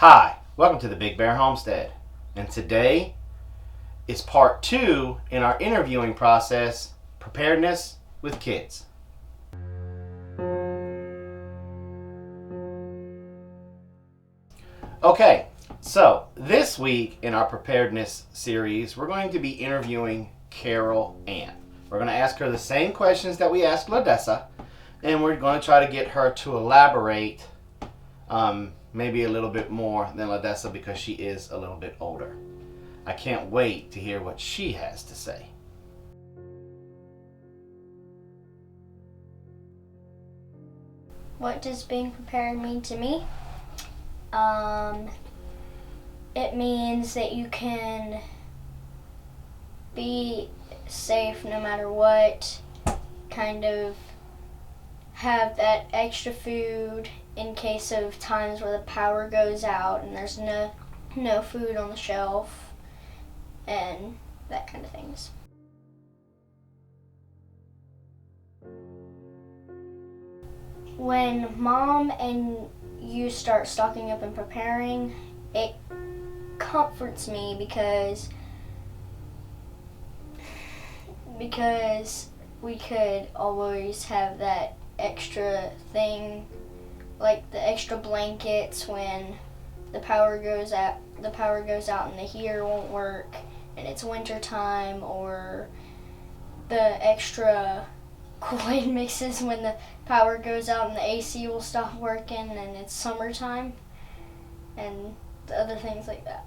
Hi, welcome to the Big Bear Homestead. And today is part 2 in our interviewing process, Preparedness with Kids. Okay, so this week in our Preparedness series, we're going to be interviewing Carol Ann. We're going to ask her the same questions that we asked Ladessa, and we're going to try to get her to elaborate maybe a little bit more than Ladessa because she is a little bit older. I can't wait to hear what she has to say. What does being prepared mean to me? It means that you can be safe no matter what, kind of have that extra food in case of times where the power goes out and there's no food on the shelf and that kind of things. When Mom and you start stocking up and preparing, it comforts me because we could always have that extra thing, like the extra blankets when the power goes out and the heater won't work and it's winter time, or the extra Kool-Aid mixes when the power goes out and the AC will stop working and it's summertime, and the other things like that.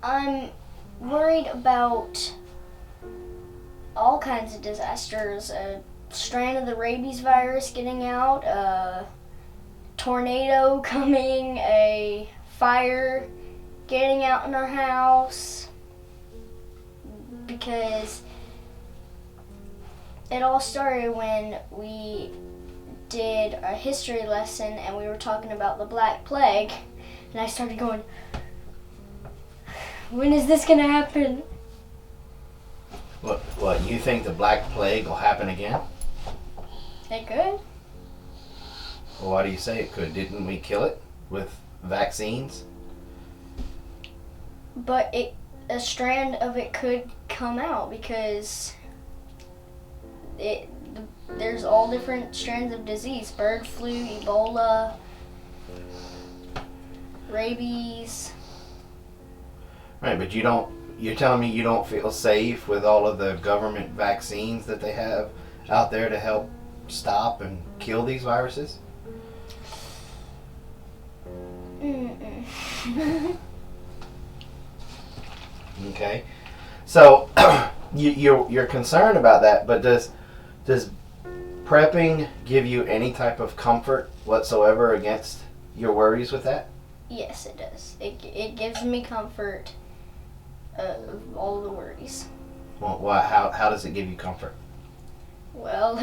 I'm worried about all kinds of disasters. A strand of the rabies virus getting out, a tornado coming, a fire getting out in our house, because it all started when we did a history lesson and we were talking about the Black Plague, and I started going, when is this going to happen? What, you think the Black Plague will happen again? It could. Well, why do you say it could? Didn't we kill it with vaccines? But a strand of it could come out because there's all different strands of disease: bird flu, Ebola, rabies. Right, but you're telling me you don't feel safe with all of the government vaccines that they have out there to help stop and kill these viruses? Mm-mm. Okay, so you're concerned about that, but does prepping give you any type of comfort whatsoever against your worries with that? Yes, it does. It gives me comfort of all the worries. Well, why? How does it give you comfort? Well,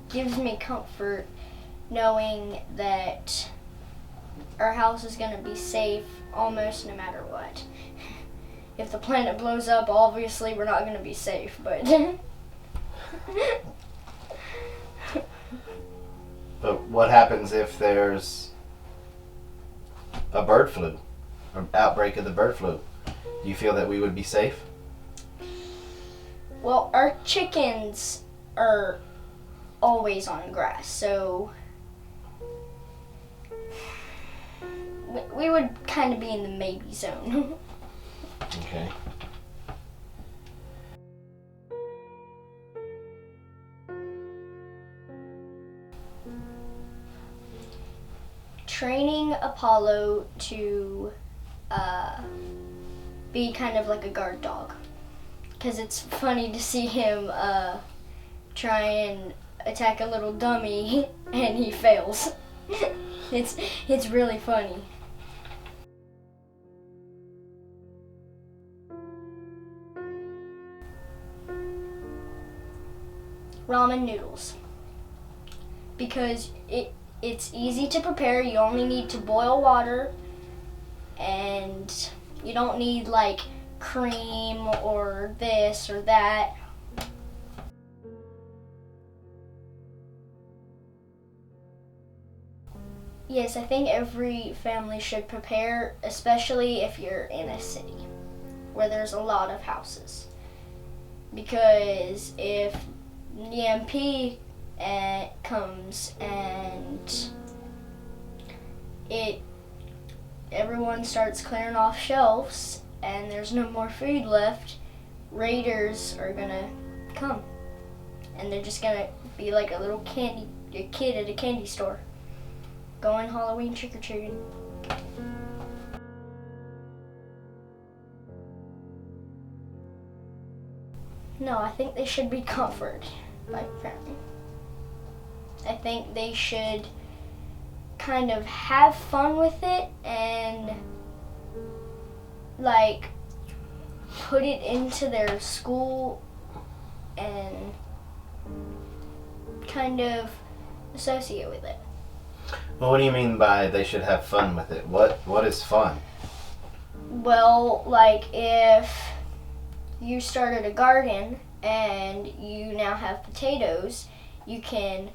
gives me comfort knowing that our house is going to be safe almost no matter what. If the planet blows up, obviously we're not going to be safe, but But what happens if there's a bird flu, or outbreak of the bird flu? Do you feel that we would be safe? well, our chickens are always on grass, so we would kind of be in the maybe zone. Okay. Training Apollo to be kind of like a guard dog, because it's funny to see him try and attack a little dummy and he fails. It's really funny. Ramen noodles, because it's easy to prepare. You only need to boil water, and you don't need like cream or this or that. Yes, I think every family should prepare, especially if you're in a city where there's a lot of houses. Because if the EMP comes and everyone starts clearing off shelves and there's no more food left, raiders are gonna come. And they're just gonna be like a kid at a candy store going Halloween trick-or-treating. No, I think they should be comforted by family. I think they should kind of have fun with it and like put it into their school and kind of associate with it. Well, what do you mean by they should have fun with it? What is fun? Well, like if you started a garden and you now have potatoes, you can,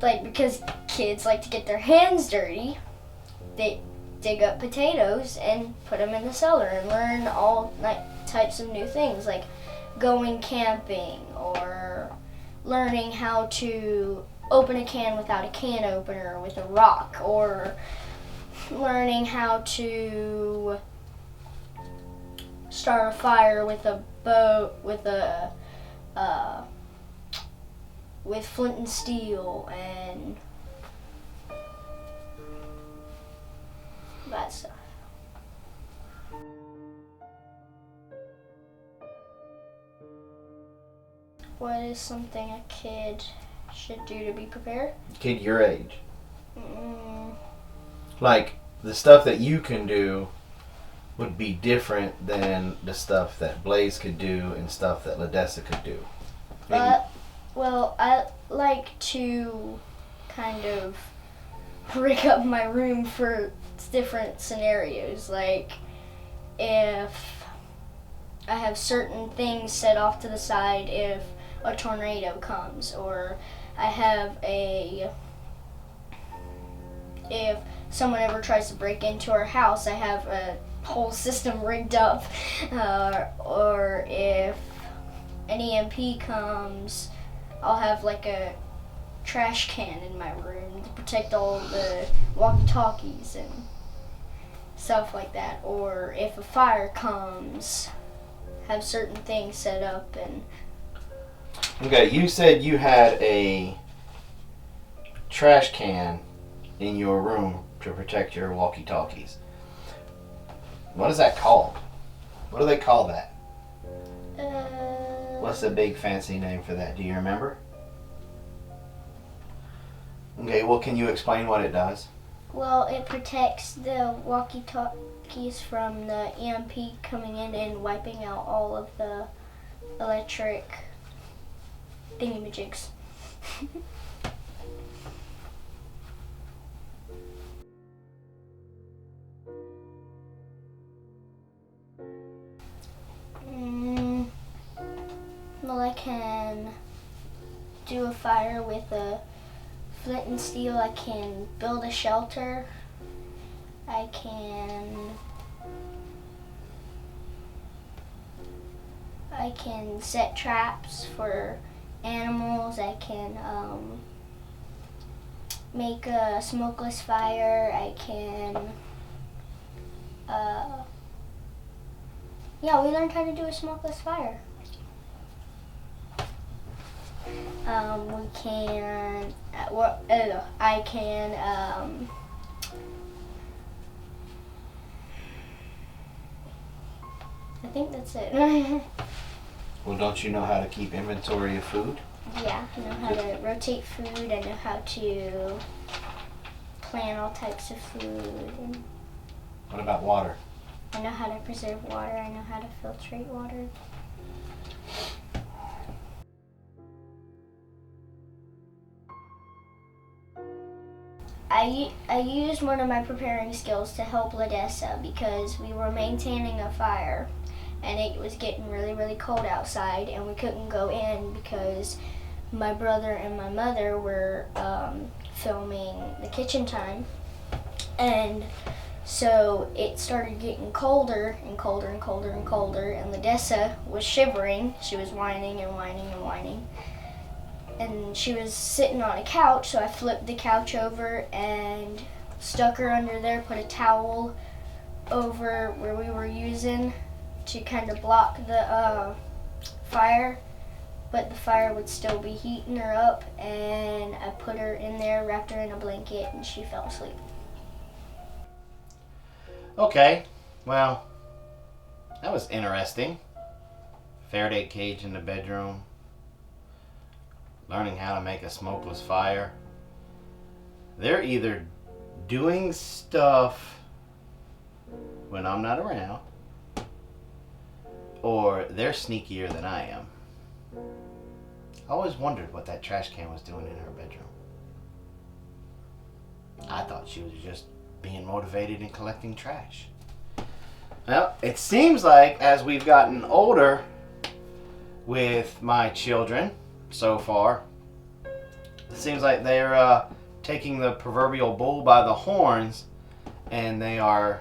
like, because kids like to get their hands dirty, they dig up potatoes and put them in the cellar and learn all types of new things, like going camping or learning how to open a can without a can opener with a rock, or learning how to start a fire with a boat with flint and steel and that stuff. What is something a kid should do to be prepared? Kid your age. Like, the stuff that you can do would be different than the stuff that Blaze could do and stuff that Ladessa could do. Well, I like to kind of rig up my room for different scenarios. Like, if I have certain things set off to the side if a tornado comes, or I have if someone ever tries to break into our house, I have a whole system rigged up, or if an EMP comes, I'll have like a trash can in my room to protect all the walkie-talkies and stuff like that. Or if a fire comes, have certain things set up. And okay, you said you had a trash can in your room to protect your walkie-talkies. What is that called? What do they call that? What's the big fancy name for that? Do you remember? Okay, well, can you explain what it does? Well, it protects the walkie-talkies from the EMP coming in and wiping out all of the electric thingamajigs. Well, I can do a fire with a flint and steel. I can build a shelter. I can set traps for animals. I can make a smokeless fire. I can we learned how to do a smokeless fire. I think that's it. Well, don't you know how to keep inventory of food? Yeah, I know how to rotate food. I know how to plan all types of food. What about water? I know how to preserve water. I know how to filtrate water. I used one of my preparing skills to help Ladessa because we were maintaining a fire and it was getting really, really cold outside, and we couldn't go in because my brother and my mother were filming the kitchen time. And so it started getting colder and colder and colder and colder, and Ladessa was shivering. She was whining and whining and whining. And she was sitting on a couch, so I flipped the couch over and stuck her under there, put a towel over where we were using to kind of block the fire, but the fire would still be heating her up, and I put her in there, wrapped her in a blanket, and she fell asleep. Okay, well, that was interesting. Faraday cage in the bedroom. Learning how to make a smokeless fire. They're either doing stuff when I'm not around, or they're sneakier than I am. I always wondered what that trash can was doing in her bedroom. I thought she was just being motivated and collecting trash. Well, it seems like as we've gotten older with my children so far, it seems like they're taking the proverbial bull by the horns, and they are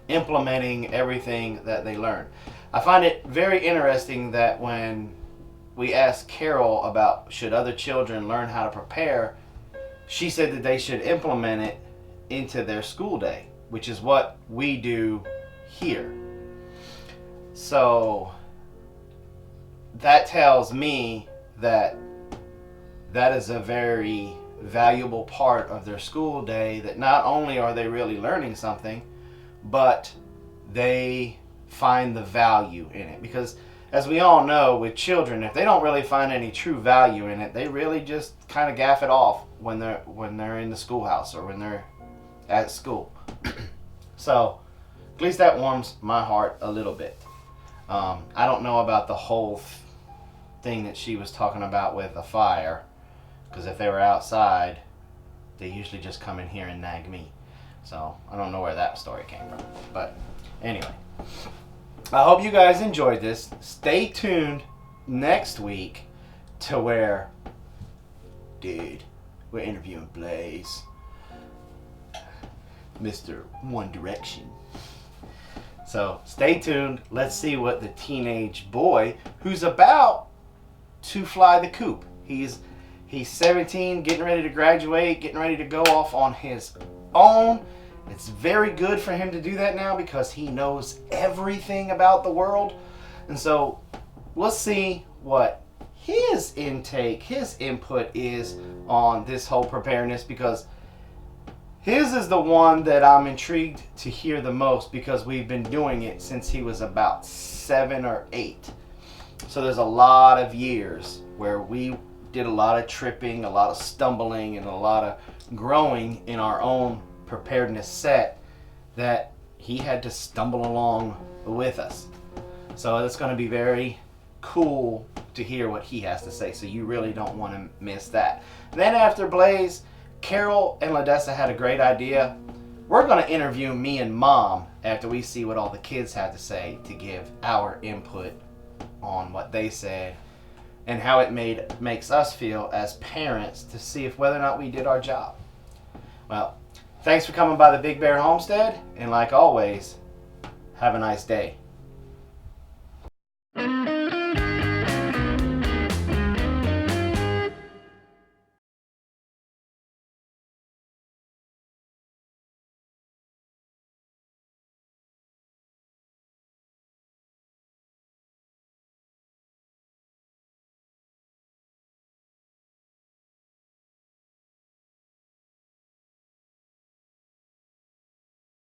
implementing everything that they learn. I find it very interesting that when we asked Carol about should other children learn how to prepare, she said that they should implement it into their school day, which is what we do here. So that tells me that that is a very valuable part of their school day, that not only are they really learning something, but they find the value in it. Because as we all know, with children, if they don't really find any true value in it, they really just kind of gaff it off when they're in the schoolhouse or when they're at school. So at least that warms my heart a little bit. I don't know about the whole thing that she was talking about with the fire, because if they were outside, they usually just come in here and nag me. So I don't know where that story came from. But anyway, I hope you guys enjoyed this. Stay tuned next week to where, dude, we're interviewing Blaze, Mr. One Direction. So stay tuned. Let's see what the teenage boy, who's about to fly the coop. He's 17, getting ready to graduate, getting ready to go off on his own. It's very good for him to do that now because he knows everything about the world. And so we'll see what his intake, his input is on this whole preparedness, because his is the one that I'm intrigued to hear the most, because we've been doing it since he was about 7 or 8. So there's a lot of years where we did a lot of tripping, a lot of stumbling, and a lot of growing in our own preparedness set that he had to stumble along with us. So it's going to be very cool to hear what he has to say. So you really don't want to miss that. Then after Blaze, Carol and Ladessa had a great idea. We're going to interview me and Mom after we see what all the kids have to say, to give our input on what they said and how it makes us feel as parents, to see if whether or not we did our job. Well, thanks for coming by the Big Bear Homestead, and like always, have a nice day.